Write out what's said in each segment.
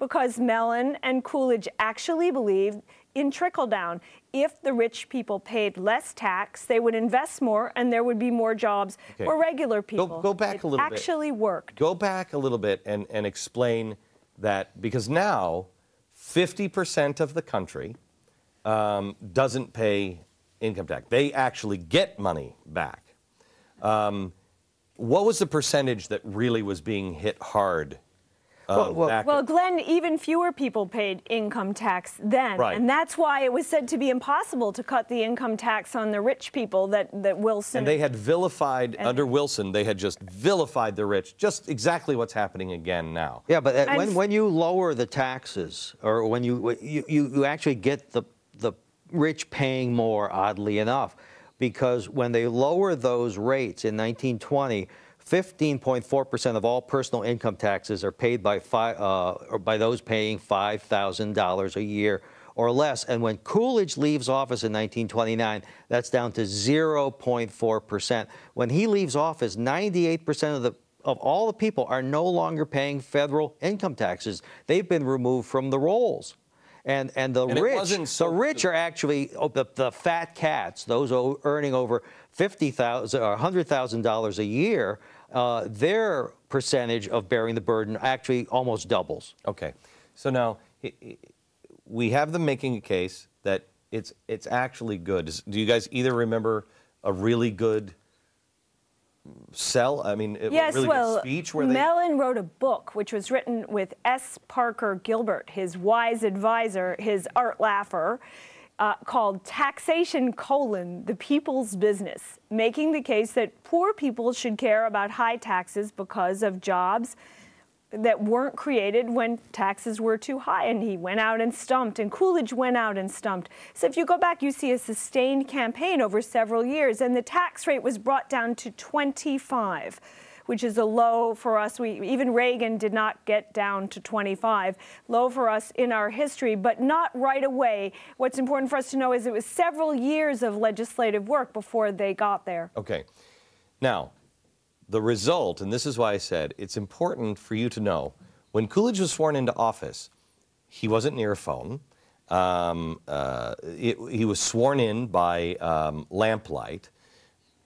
because Mellon and Coolidge actually believed in trickle-down. If the rich people paid less tax, they would invest more and there would be more jobs for regular people. Go back a little bit. It actually worked. Go back a little bit and explain that, because now 50% of the country doesn't pay income tax. They actually get money back. What was the percentage that really was being hit hard? Well, Glenn, even fewer people paid income tax then. Right. And that's why it was said to be impossible to cut the income tax on the rich people that Wilson... And they had vilified, under Wilson, they had just vilified the rich, just exactly what's happening again now. Yeah, but when you lower the taxes, or when you actually get the rich paying more, oddly enough, because when they lower those rates in 1920, 15.4% of all personal income taxes are paid by those paying $5,000 a year or less. And when Coolidge leaves office in 1929, that's down to 0.4%. When he leaves office, 98% of all the people are no longer paying federal income taxes. They've been removed from the rolls. And the rich are actually the fat cats, those earning over $50,000 or $100,000 a year. Their percentage of bearing the burden actually almost doubles. Okay, so now we have them making a case that it's actually good. Do you guys either remember a really good yes, really well, good speech where Mellon wrote a book which was written with S. Parker Gilbert, his wise advisor, his art laugher, called Taxation: The People's Business, making the case that poor people should care about high taxes because of jobs that weren't created when taxes were too high. And he went out and stumped, and Coolidge went out and stumped. So if you go back, you see a sustained campaign over several years, and the tax rate was brought down to 25, which is a low for us. Even Reagan did not get down to 25, low for us in our history, but not right away. What's important for us to know is it was several years of legislative work before they got there. Okay. Now, the result, and this is why I said it's important for you to know, when Coolidge was sworn into office, he wasn't near a phone. He was sworn in by lamplight.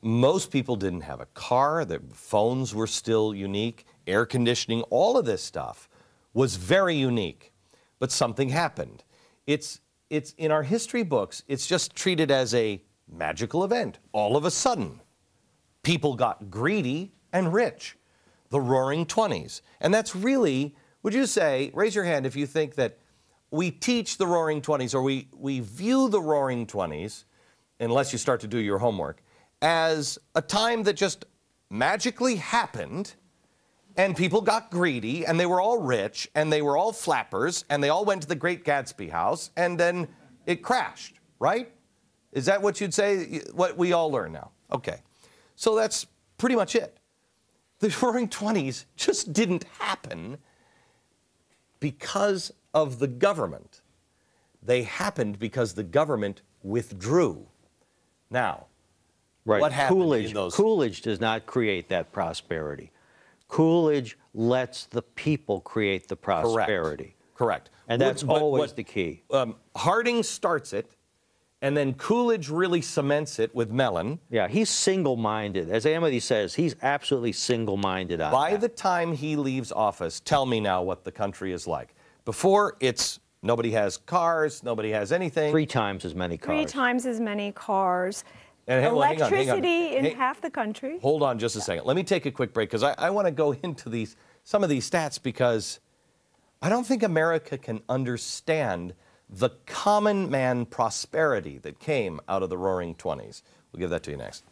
Most people didn't have a car. The phones were still unique. Air conditioning, all of this stuff was very unique. But something happened. It's in our history books, it's just treated as a magical event. All of a sudden, people got greedy and rich. The Roaring Twenties. And that's really, would you say, raise your hand if you think that we teach the Roaring Twenties, or we view the Roaring Twenties, unless you start to do your homework, as a time that just magically happened, and people got greedy, and they were all rich, and they were all flappers, and they all went to the Great Gatsby house, and then it crashed, right? Is that what you'd say, what we all learn now? Okay. So that's pretty much it. The Roaring Twenties just didn't happen because of the government. They happened because the government withdrew. Now, what happened in those... Coolidge does not create that prosperity. Coolidge lets the people create the prosperity. Correct. And that's always the key. Harding starts it, and then Coolidge really cements it with Mellon. Yeah, he's single-minded. As Amity says, he's absolutely single-minded on By that. the time he leaves office, tell me now what the country is like. Before, it's nobody has cars, nobody has anything. 3 times as many cars. 3 times as many cars. And electricity in half the country. Hold on just a second. Let me take a quick break, because I want to go into some of these stats, because I don't think America can understand the common man prosperity that came out of the Roaring Twenties. We'll give that to you next.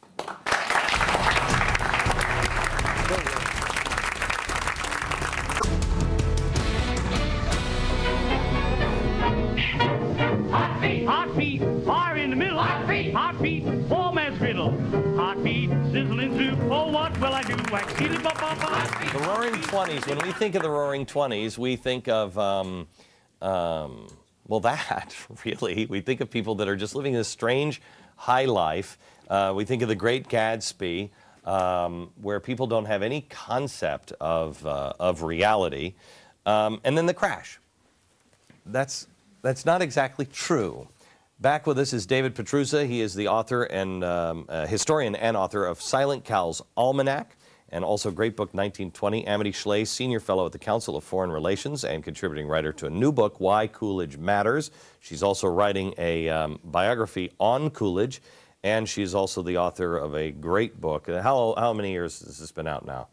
Hot feet, fire in the middle. Hot feet, warm as griddle. Hot feet, sizzling soup. Oh, what will I do? The Roaring Twenties. When we think of the Roaring Twenties, we think of well, that, really. We think of people that are just living this strange high life. We think of the Great Gatsby, where people don't have any concept of reality. And then the crash. that's not exactly true. Back with us is David Petruzza. He is the author and historian and author of Silent Cow's Almanac, and also great book 1920. Amity Schley, senior fellow at the Council of Foreign Relations and contributing writer to a new book, Why Coolidge Matters. She's also writing a biography on Coolidge, and she's also the author of a great book. How many years has this been out now?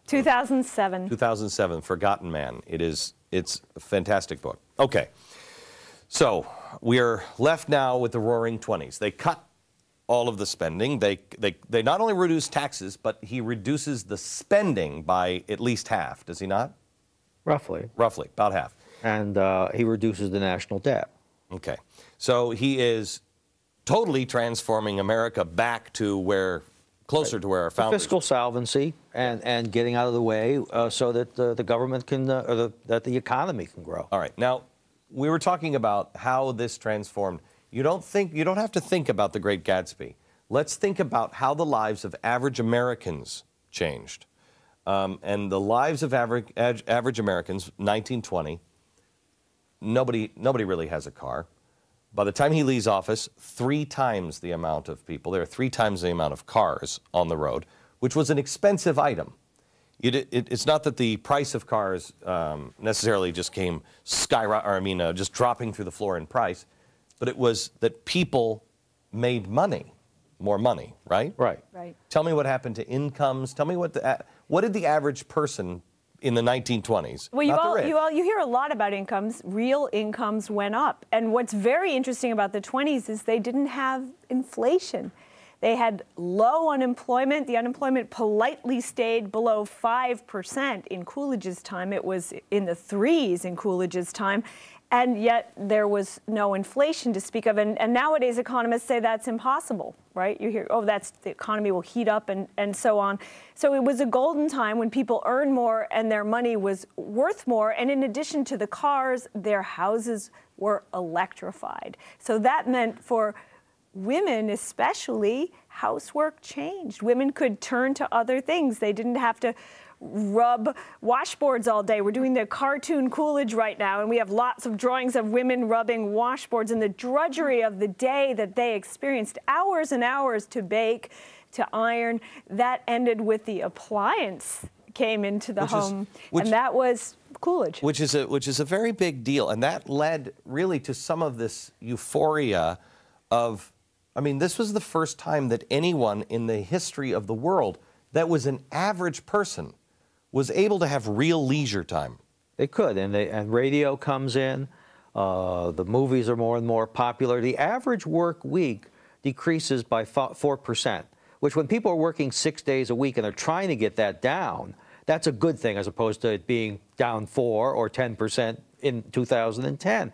2007. 2007, Forgotten Man. It's a fantastic book. Okay, so we're left now with the Roaring Twenties. They cut all of the spending. They not only reduce taxes, but he reduces the spending by at least half, does he not? Roughly. Roughly, about half. And he reduces the national debt. Okay, so he is totally transforming America back to closer to where our founders. Fiscal solvency and getting out of the way so that the government can, that the economy can grow. All right, now we were talking about how this transformed. You don't have to think about The Great Gatsby. Let's think about how the lives of average Americans changed. And the lives of average Americans, 1920, nobody really has a car. By the time he leaves office, 3 times the amount of people, there are 3 times the amount of cars on the road, which was an expensive item. It's not that the price of cars necessarily just came just dropping through the floor in price, but it was that people made more money, right? Right. Right. Tell me what happened to incomes. Tell me what did the average person in the 1920s? Well, you hear a lot about incomes. Real incomes went up. And what's very interesting about the 20s is they didn't have inflation. They had low unemployment. The unemployment politely stayed below 5% in Coolidge's time. It was in the 3s in Coolidge's time. And yet there was no inflation to speak of. And nowadays economists say that's impossible, right? You hear, the economy will heat up and so on. So it was a golden time when people earned more and their money was worth more. And in addition to the cars, their houses were electrified. So that meant for women especially, housework changed. Women could turn to other things. They didn't have to rub washboards all day. We're doing the cartoon Coolidge right now, and we have lots of drawings of women rubbing washboards, and the drudgery of the day that they experienced, hours and hours to bake, to iron, that ended with the appliance came into the home, and that was Coolidge. Which is a very big deal, and that led really to some of this euphoria of, this was the first time that anyone in the history of the world that was an average person was able to have real leisure time. They could, and radio comes in. The movies are more and more popular. The average work week decreases by 4%, which when people are working 6 days a week and they're trying to get that down, that's a good thing as opposed to it being down 4 or 10% in 2010.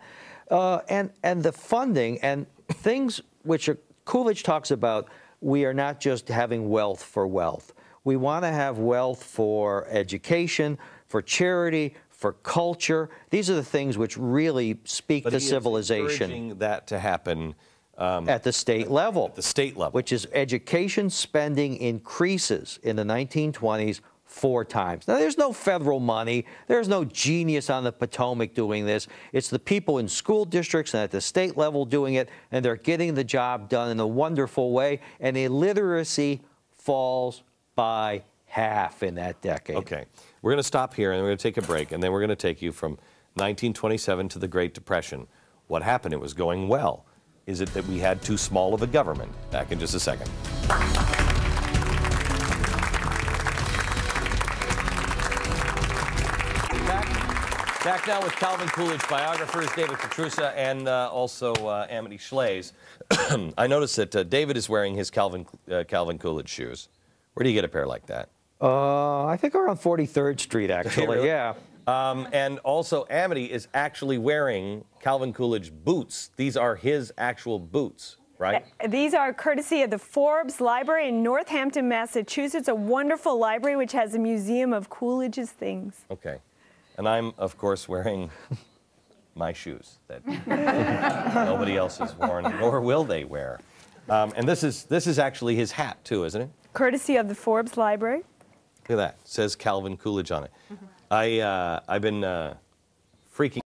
And the funding and things which Coolidge talks about, we are not just having wealth for wealth. We want to have wealth for education, for charity, for culture. These are the things which really speak to civilization. But he is encouraging that to happen at the state level. At the state level. Which is education spending increases in the 1920s 4 times. Now, there's no federal money. There's no genius on the Potomac doing this. It's the people in school districts and at the state level doing it, and they're getting the job done in a wonderful way, and illiteracy falls by half in that decade. Okay. We're going to stop here, and we're going to take a break, and then we're going to take you from 1927 to the Great Depression. What happened? It was going well. Is it that we had too small of a government? Back in just a second. Back now with Calvin Coolidge biographers, David Petruzza and also Amity Schley. I noticed that David is wearing his Calvin Coolidge shoes. Where do you get a pair like that? I think around 43rd Street, actually, Really? yeah. And also, Amity is actually wearing Calvin Coolidge boots. These are his actual boots, right? These are courtesy of the Forbes Library in Northampton, Massachusetts, a wonderful library which has a museum of Coolidge's things. Okay. And I'm, of course, wearing my shoes that nobody else has worn, nor will they wear. And this is actually his hat, too, isn't it? Courtesy of the Forbes Library. Look at that. It says Calvin Coolidge on it. I've been freaking